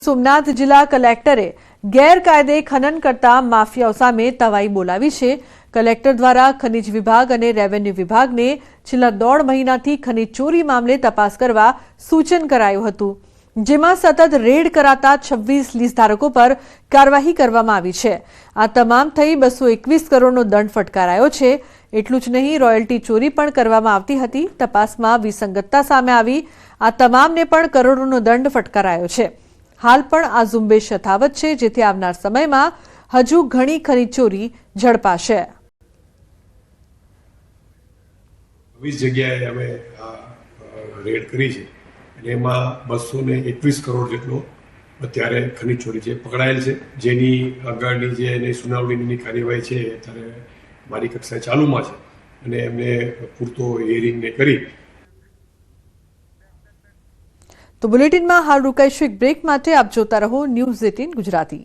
સોમનાથ જિલ્લા કલેક્ટરે ગેરકાયદે ખનન કરતા માફિયાઓ સામે તવાઈ બોલાવી છે। કલેક્ટર દ્વારા ખનીજ વિભાગ અને રેવન્યુ વિભાગને છેલ્લા 1.5 મહિનાથી ખનીજ ચોરી મામલે તપાસ કરવા સૂચન કરાયું હતું, જેમાં સતત રેડ કરાતા 26 લીઝ ધારકો પર કાર્યવાહી કરવામાં આવી છે। આ તમામ થઈ 221 કરોડનો દંડ ફટકારાયો છે। એટલું જ નહીં, રોયલ્ટી ચોરી પણ કરવામાં આવતી હતી। તપાસમાં વિસંગતતા સામે આવી। આ તમામને પણ કરોડોનો દંડ ફટકારાયો છે। हाल पण आ झुंबेश यथावत है, जेथी आवनार समय में हजू घणी खनिज चोरी झड़पाशे। 20 जगह अमे रेड करी छे अने एमां 221 करोड़ जेटलो अत्यारे खनिज चोरी छे पकड़ायेल छे, जेनी आगळनी जे एनी सुनावणीनी कार्यवाही छे अत्यारे मारी कक्षाए चालूमां छे अने एमने पूरतो हियरिंग ने करी। तो बुलेटिन में हाल रोकाईशुं एक ब्रेक माटे आप जोता रहो न्यूज़ 18 गुजराती।